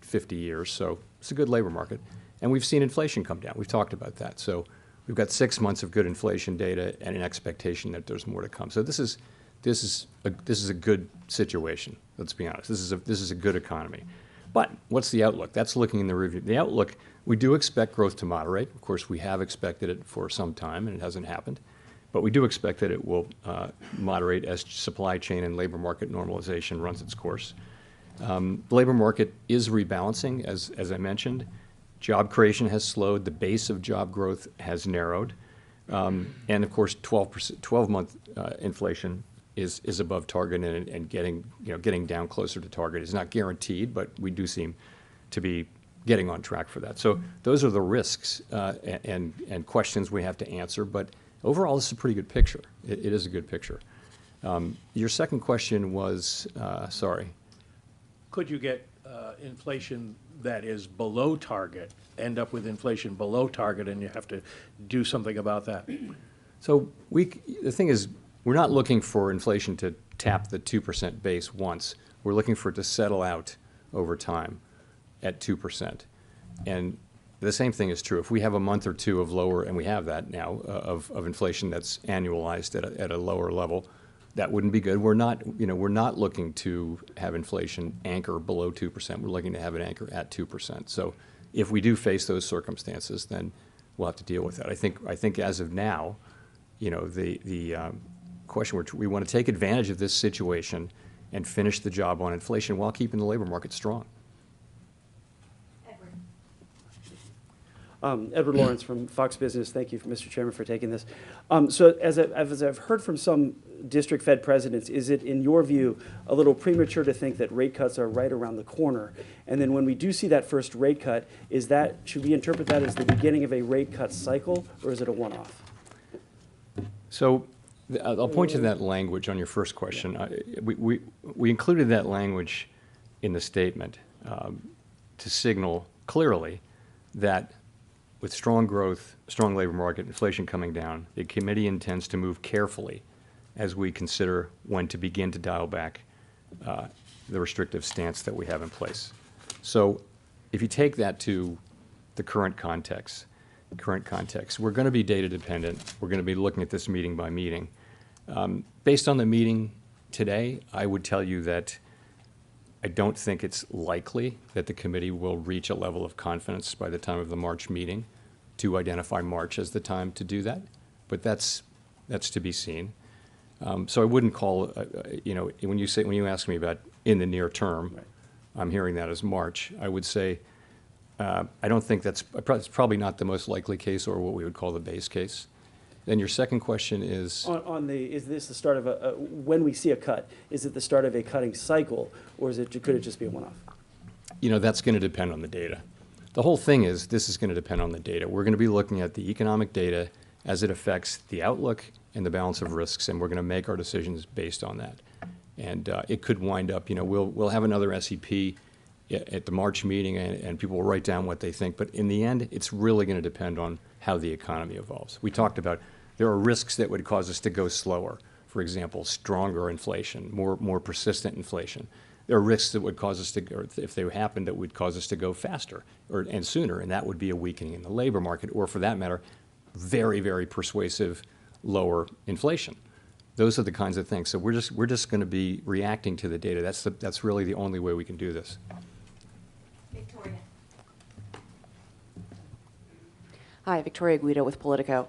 in 50 years, so it's a good labor market. And we've seen inflation come down. We've talked about that. So we've got 6 months of good inflation data and an expectation that there's more to come. So this is a good situation. Let's be honest. This is a good economy. But what's the outlook? That's looking in the review. The outlook, we do expect growth to moderate. Of course, we have expected it for some time, and it hasn't happened. But we do expect that it will moderate as supply chain and labor market normalization runs its course. The labor market is rebalancing, as I mentioned. Job creation has slowed. The base of job growth has narrowed. And of course, 12-month inflation is above target and getting down closer to target. It's not guaranteed, but we do seem to be getting on track for that. So those are the risks and questions we have to answer. But overall, this is a pretty good picture. It is a good picture. Your second question was, sorry. Could you get inflation that is below target, end up with inflation below target, and you have to do something about that? So the thing is, we're not looking for inflation to tap the 2% base once. We're looking for it to settle out over time at 2%. And the same thing is true. If we have a month or two of lower, and we have that now, of inflation that's annualized at a lower level, that wouldn't be good. We're not looking to have inflation anchor below 2%. We're looking to have it anchor at 2%. So if we do face those circumstances, then we'll have to deal with that. I think as of now, the question, we want to take advantage of this situation and finish the job on inflation while keeping the labor market strong. Edward Lawrence from Fox Business. Thank you, Mr. Chairman, for taking this. So as I've heard from some district Fed presidents, is it, in your view, a little premature to think that rate cuts are right around the corner? And then when we do see that first rate cut, should we interpret that as the beginning of a rate cut cycle, or is it a one-off? So I'll point to that language on your first question. We included that language in the statement to signal clearly that with strong growth, strong labor market, inflation coming down, the committee intends to move carefully as we consider when to begin to dial back the restrictive stance that we have in place. So if you take that to the current context, we're going to be data dependent. We're going to be looking at this meeting by meeting. Based on the meeting today, I would tell you that I don't think it's likely that the committee will reach a level of confidence by the time of the March meeting to identify March as the time to do that. But that's to be seen. So I wouldn't call, when you ask me about in the near term, right, I'm hearing that as March. I would say I don't think it's probably not the most likely case or what we would call the base case. Then your second question is is this the start of when we see a cut, is it the start of a cutting cycle, or could it just be a one-off? That's going to depend on the data. The whole thing is this is going to depend on the data. We're going to be looking at the economic data as it affects the outlook and the balance of risks, and we're going to make our decisions based on that. And it could wind up, we'll have another SEP at the March meeting, and people will write down what they think. But in the end, it's really going to depend on how the economy evolves. We talked about there are risks that would cause us to go slower. For example, stronger inflation, more persistent inflation. There are risks that would cause us to, or if they happened, that would cause us to go faster and sooner, and that would be a weakening in the labor market, or for that matter, very, very persuasive lower inflation. Those are the kinds of things. So we're just going to be reacting to the data. That's really the only way we can do this. Victoria. Hi, Victoria Guido with Politico.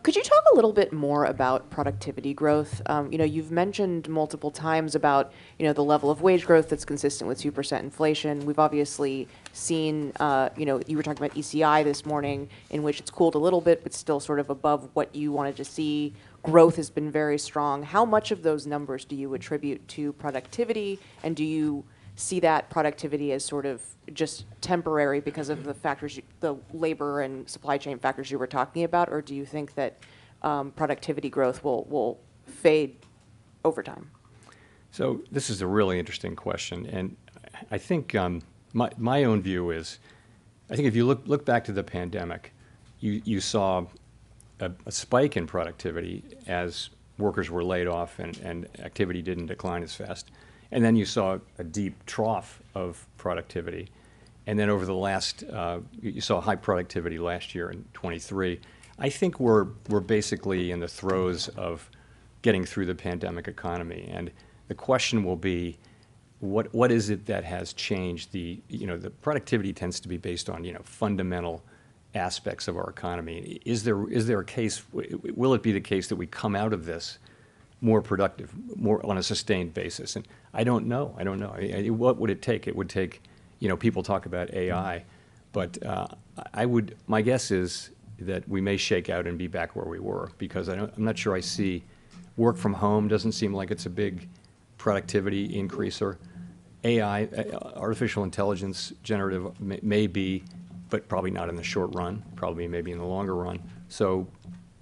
Could you talk a little bit more about productivity growth? You've mentioned multiple times about, the level of wage growth that's consistent with 2% inflation. We've obviously seen, you were talking about ECI this morning, in which it's cooled a little bit, but still sort of above what you wanted to see. Growth has been very strong. How much of those numbers do you attribute to productivity, and do you see that productivity as sort of just temporary because of the factors, the labor and supply chain factors you were talking about, or do you think that productivity growth will fade over time? So this is a really interesting question, and I think my own view is, I think if you look back to the pandemic, you saw a spike in productivity as workers were laid off and activity didn't decline as fast. And then you saw a deep trough of productivity. And then over the last, you saw high productivity last year in '23. I think we're basically in the throes of getting through the pandemic economy. And the question will be, what is it that has changed? The productivity tends to be based on, fundamental aspects of our economy. Is there a case, will it be the case that we come out of this more productive, more on a sustained basis? And I don't know. What would it take? It would take, people talk about AI, but my guess is that we may shake out and be back where we were, because I'm not sure I see work from home doesn't seem like it's a big productivity increaser. AI, artificial intelligence, generative may be, but probably not in the short run, probably maybe in the longer run. So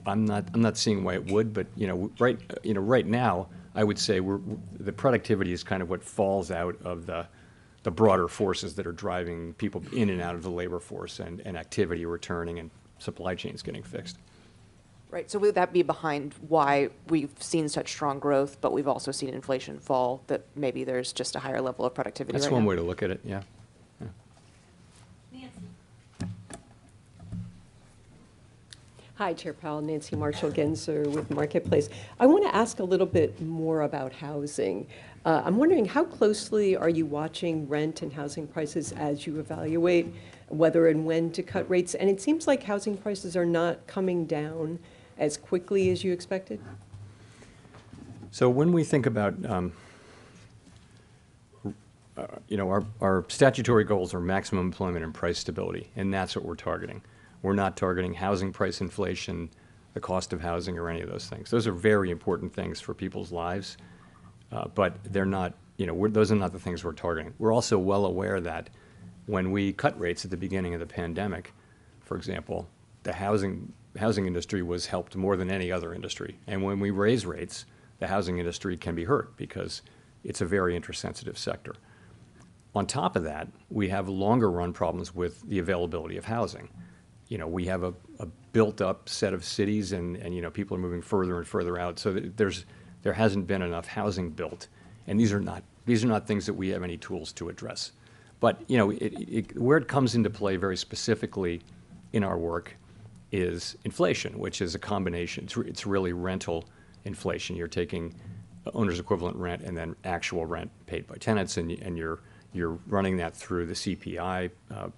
I'm not seeing why it would, but right now, I would say the productivity is kind of what falls out of the broader forces that are driving people in and out of the labor force, and activity returning and supply chains getting fixed. Right, so would that be behind why we've seen such strong growth, but we've also seen inflation fall, that maybe there's just a higher level of productivity That's right one now? way to look at it, yeah. Nancy. Hi, Chair Powell. Nancy Marshall-Genzer with Marketplace. I want to ask a little bit more about housing. I'm wondering, how closely are you watching rent and housing prices as you evaluate whether and when to cut rates? And it seems like housing prices are not coming down as quickly as you expected. So when we think about, our statutory goals are maximum employment and price stability, and that's what we're targeting. We're not targeting housing price inflation, the cost of housing, or any of those things. Those are very important things for people's lives, but they're not, those are not the things we're targeting. We're also well aware that when we cut rates at the beginning of the pandemic, for example, the housing industry was helped more than any other industry. And when we raise rates, the housing industry can be hurt because it's a very interest-sensitive sector. On top of that, we have longer run problems with the availability of housing. We have a built-up set of cities, and people are moving further and further out. So there hasn't been enough housing built, and these are not things that we have any tools to address. But where it comes into play very specifically in our work is inflation, which is a combination. It's really rental inflation. You're taking owner's equivalent rent and then actual rent paid by tenants, and you're running that through the CPI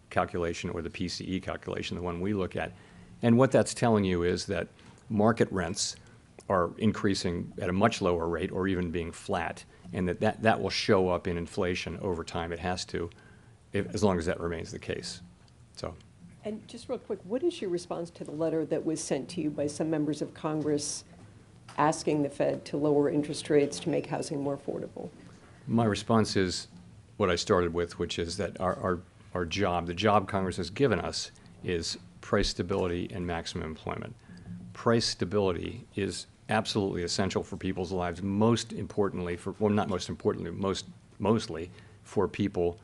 calculation or the PCE calculation, the one we look at. And what that's telling you is that market rents are increasing at a much lower rate, or even being flat, and that will show up in inflation over time. It has to, as long as that remains the case. So. And just real quick, what is your response to the letter that was sent to you by some members of Congress asking the Fed to lower interest rates to make housing more affordable? My response is what I started with, which is that our job, the job Congress has given us, is price stability and maximum employment. Price stability is absolutely essential for people's lives, most importantly, not most importantly, mostly for people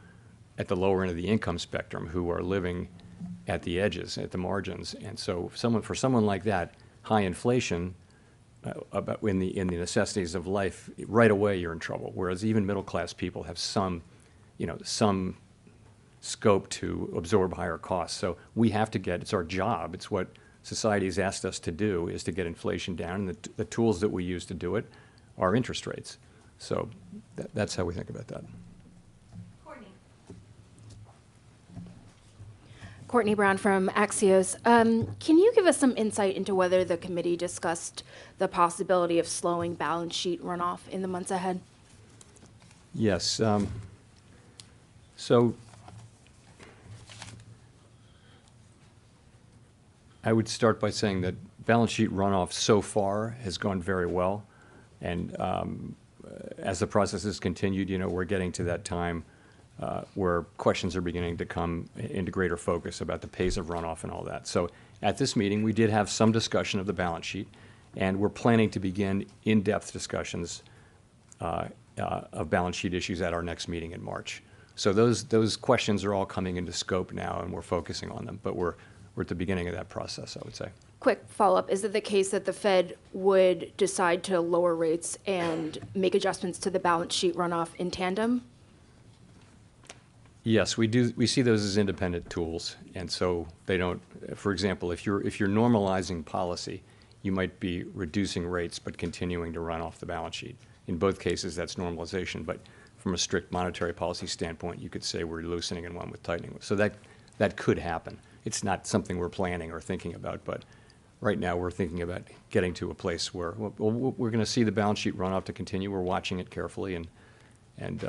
at the lower end of the income spectrum who are living at the edges, at the margins. And so for someone like that, high inflation in the necessities of life, right away you're in trouble. Whereas even middle class people have some scope to absorb higher costs. So we have to it's our job, it's what society has asked us to do, is to get inflation down. And the tools that we use to do it are interest rates. So that's how we think about that. Courtney Brown from Axios. Can you give us some insight into whether the committee discussed the possibility of slowing balance sheet runoff in the months ahead? Yes. So I would start by saying that balance sheet runoff so far has gone very well. And as the process has continued, we're getting to that time where questions are beginning to come into greater focus about the pace of runoff and all that. So at this meeting, we did have some discussion of the balance sheet, and we're planning to begin in-depth discussions of balance sheet issues at our next meeting in March. So those questions are all coming into scope now, and we're focusing on them. But we're at the beginning of that process, I would say. Quick follow-up. Is it the case that the Fed would decide to lower rates and make adjustments to the balance sheet runoff in tandem? Yes, we do. We see those as independent tools, and so they don't. For example, if you're normalizing policy, you might be reducing rates but continuing to run off the balance sheet. In both cases, that's normalization. But from a strict monetary policy standpoint, you could say we're loosening and one with tightening. So that could happen. It's not something we're planning or thinking about, but right now we're thinking about getting to a place where we're going to see the balance sheet run off to continue. We're watching it carefully, and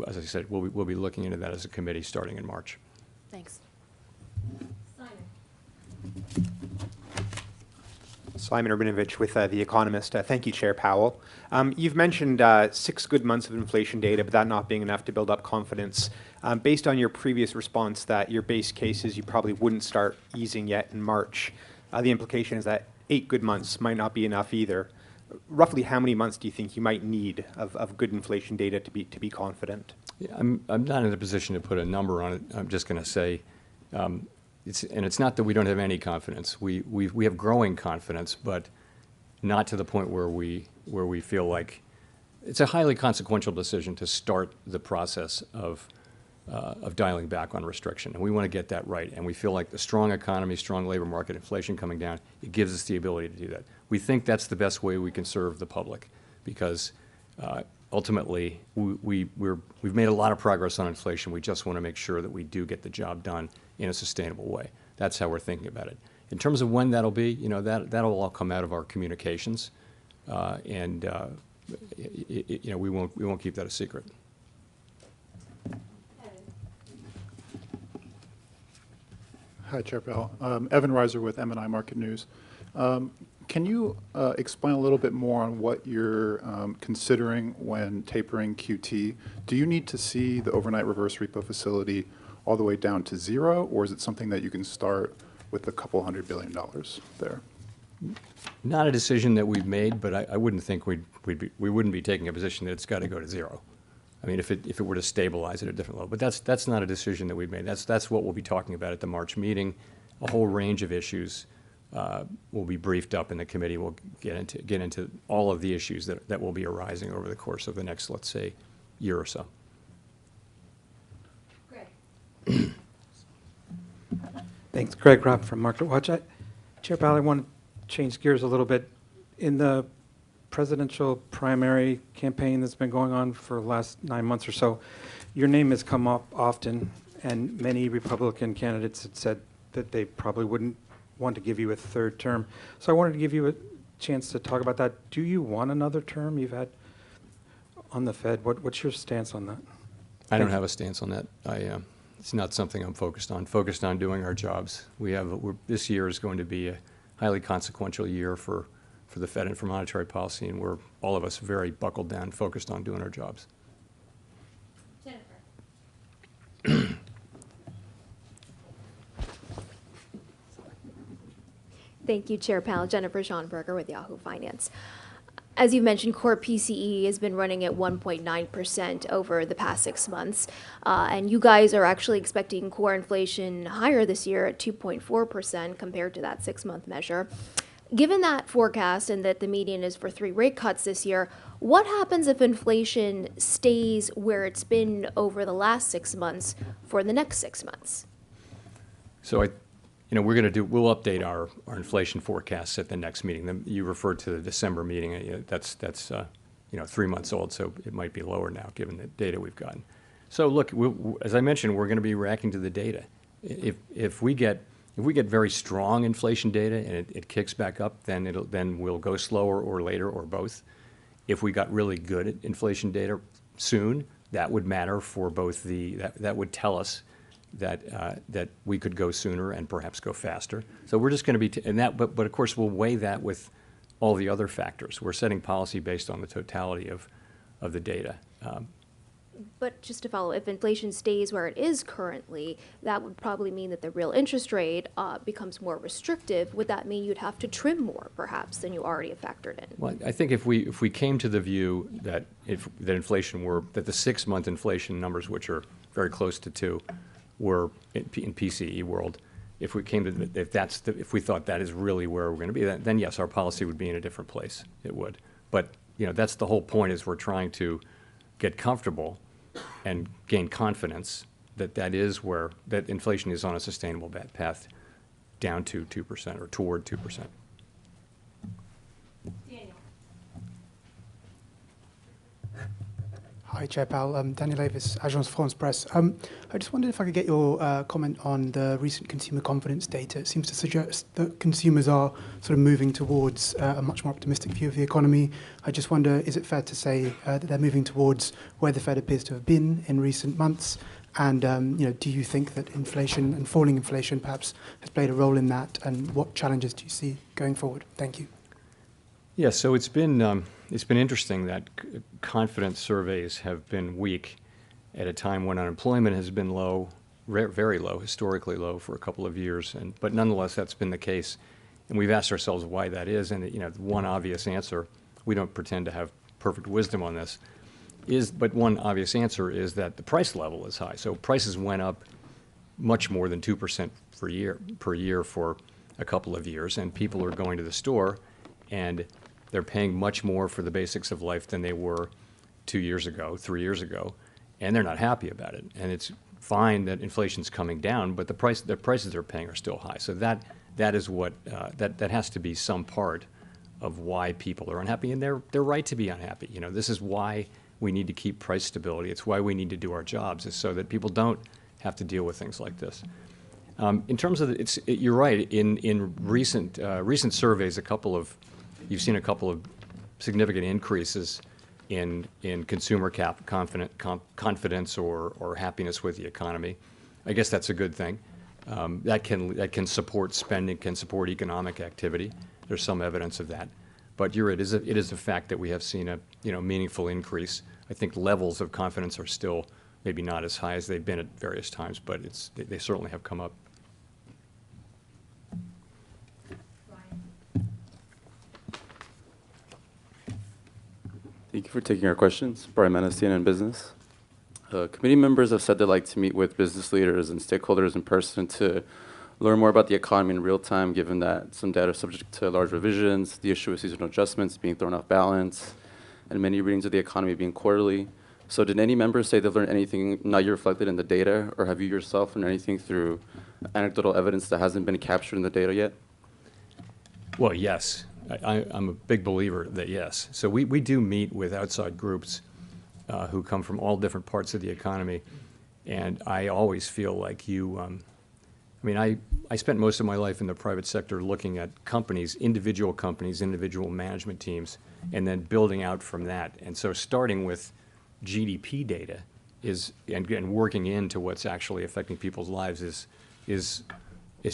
as I said, we'll be looking into that as a committee starting in March. Thanks. Simon Urbanovich with The Economist. Thank you, Chair Powell. You've mentioned 6 good months of inflation data, but that not being enough to build up confidence. Based on your previous response that your base case is you probably wouldn't start easing yet in March, the implication is that 8 good months might not be enough either. Roughly how many months do you think you might need of good inflation data to be confident? Yeah, I'm not in a position to put a number on it. I'm just going to say, it's not that we don't have any confidence. We have growing confidence, but not to the point where we feel like it's a highly consequential decision to start the process of dialing back on restriction, and we want to get that right. And we feel like the strong economy, strong labor market, inflation coming down, it gives us the ability to do that. We think that's the best way we can serve the public, because ultimately we've made a lot of progress on inflation. We just want to make sure that we do get the job done in a sustainable way. That's how we're thinking about it. In terms of when that'll be, that'll all come out of our communications, and we won't keep that a secret. Hi, Chair Powell. Evan Reiser with M&I Market News. Can you explain a little bit more on what you're considering when tapering QT? Do you need to see the overnight reverse repo facility all the way down to 0, or is it something that you can start with a couple $100 billion there? Not a decision that we've made, but I wouldn't think we wouldn't be taking a position that it's got to go to 0. I mean, if it were to stabilize at a different level, but that's not a decision that we've made. That's what we'll be talking about at the March meeting. A whole range of issues will be briefed up, and the committee will get into all of the issues that will be arising over the course of the next, let's say, year or so. Greg. Thanks, Greg Robb from Market Watch. Chair Powell, I want to change gears a little bit. In the presidential primary campaign that's been going on for the last 9 months or so, your name has come up often, and many Republican candidates had said that they probably wouldn't want to give you a 3rd term. So I wanted to give you a chance to talk about that. Do you want another term? You've had on the Fed. What's your stance on that? I don't have a stance on that. It's not something I'm focused on. Focused on doing our jobs. This year is going to be a highly consequential year for the Fed and for monetary policy, and we're all of us very buckled down, focused on doing our jobs. Jennifer. Thank you, Chair Powell. Jennifer Schonberger with Yahoo Finance. As you mentioned, core PCE has been running at 1.9% over the past 6 months, and you guys are actually expecting core inflation higher this year at 2.4% compared to that 6-month measure. Given that forecast and that the median is for 3 rate cuts this year, what happens if inflation stays where it's been over the last 6 months for the next 6 months? So we'll update our inflation forecasts at the next meeting. You referred to the December meeting. That's 3 months old, so it might be lower now given the data we've gotten. So look, as I mentioned, we're going to be reacting to the data. If we get very strong inflation data and it kicks back up, then we'll go slower or later or both. If we got really good inflation data soon, that would matter for both that would tell us that we could go sooner and perhaps go faster. So we're just going to be but of course we'll weigh that with all the other factors. We're setting policy based on the totality of the data. But just to follow, if inflation stays where it is currently, that would probably mean that the real interest rate becomes more restrictive. Would that mean you'd have to trim more, perhaps, than you already have factored in? Well, I think if we came to the view that that the 6-month inflation numbers, which are very close to 2, were in PCE world, if we thought that is really where we're going to be, then yes, our policy would be in a different place. It would. But that's the whole point, is we're trying to get comfortable and gain confidence that is where, that inflation is on a sustainable path down to 2% or toward 2%. Daniel. Hi, Chair Powell. Daniel Davis, Agence France Presse. I just wondered if I could get your comment on the recent consumer confidence data. It seems to suggest that consumers are sort of moving towards a much more optimistic view of the economy. I just wonder, is it fair to say that they're moving towards where the Fed appears to have been in recent months? And do you think that inflation and falling inflation perhaps has played a role in that? And what challenges do you see going forward? Thank you. Yeah, so it's been interesting that confidence surveys have been weak at a time when unemployment has been low, very low, historically low for a couple of years. But nonetheless, that's been the case, and we've asked ourselves why that is. And one obvious answer, we don't pretend to have perfect wisdom on this, but one obvious answer is that the price level is high. So prices went up much more than 2% per year for a couple of years, and people are going to the store and they're paying much more for the basics of life than they were 2 years ago, 3 years ago, and they're not happy about it. And it's fine that inflation's coming down, but the prices they're paying are still high. So that is what that has to be some part of why people are unhappy, and they're right to be unhappy. This is why we need to keep price stability. It's why we need to do our jobs, is so that people don't have to deal with things like this. In terms of you're right. In recent surveys, you've seen a couple of significant increases in consumer confidence or happiness with the economy. I guess that's a good thing. That can support spending, can support economic activity. There's some evidence of that. But it is a fact that we have seen a meaningful increase. I think levels of confidence are still maybe not as high as they've been at various times, but they certainly have come up. Thank you for taking our questions. Brian Menace, CNN Business. Committee members have said they'd like to meet with business leaders and stakeholders in person to learn more about the economy in real time, given that some data are subject to large revisions, the issue of seasonal adjustments being thrown off balance, and many readings of the economy being quarterly. So did any members say they've learned anything not yet reflected in the data, or have you yourself learned anything through anecdotal evidence that hasn't been captured in the data yet? Well, yes. I'm a big believer that yes. So we do meet with outside groups who come from all different parts of the economy, and I always feel like I spent most of my life in the private sector looking at individual management teams, and then building out from that. And so starting with GDP data and working into what's actually affecting people's lives is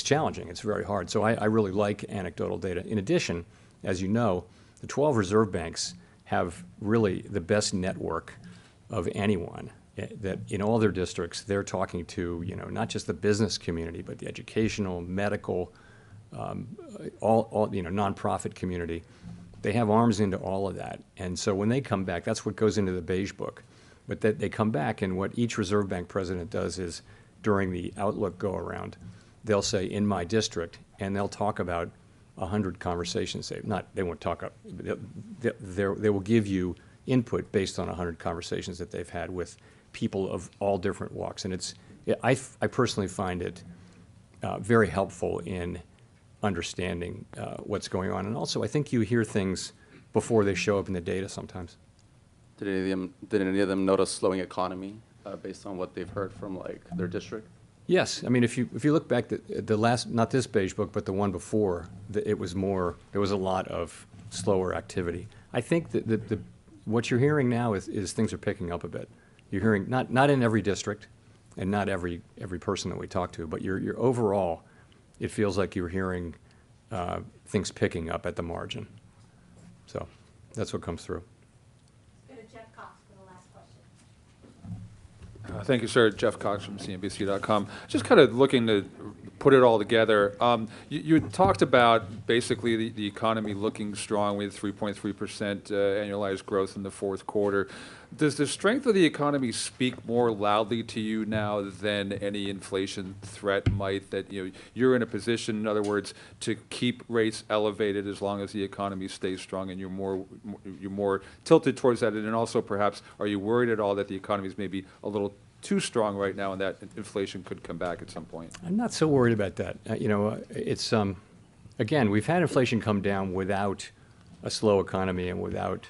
challenging. It's very hard. So I really like anecdotal data. In addition, as you know, the 12 reserve banks have really the best network of anyone. That in all their districts, they're talking to not just the business community, but the educational, medical, all nonprofit community. They have arms into all of that, and so when they come back, that's what goes into the beige book. But that they come back, and what each reserve bank president does is during the Outlook go around, they'll say in my district, and they'll talk about 100 conversations. They won't talk up. They will give you input based on 100 conversations that they've had with people of all different walks, and I personally find it very helpful in understanding what's going on. And also, I think you hear things before they show up in the data sometimes. Did any of them note a slowing economy based on what they've heard from their district? Yes, I mean if you look back at the last, not this beige book, but the one before, there was a lot of slower activity. I think that what you're hearing now is things are picking up a bit. You're hearing not in every district, and not every person that we talk to, but you're overall, it feels like you're hearing things picking up at the margin. So that's what comes through. Go to Jeff Cox for the last question. Thank you, sir. Jeff Cox from CNBC.com. Just kind of looking to put it all together. You talked about basically the economy looking strong with 3.3% annualized growth in the fourth quarter. Does the strength of the economy speak more loudly to you now than any inflation threat might? That you're in a position, in other words, to keep rates elevated as long as the economy stays strong, and you're more tilted towards that. And then also, perhaps, are you worried at all that the economy is maybe a little too strong right now and that inflation could come back at some point? I'm not so worried about that. It's, again, we've had inflation come down without a slow economy and without,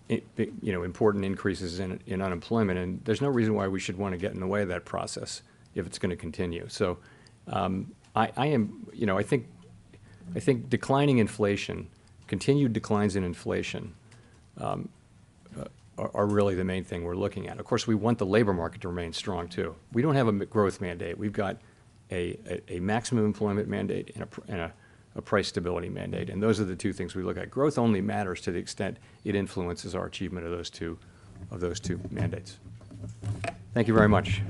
important increases in unemployment, and there's no reason why we should want to get in the way of that process if it's going to continue. So I think declining inflation, continued declines in inflation, are really the main thing we're looking at. Of course, we want the labor market to remain strong, too. We don't have a growth mandate. We've got a maximum employment mandate and a price stability mandate, and those are the two things we look at. Growth only matters to the extent it influences our achievement of those two mandates. Thank you very much.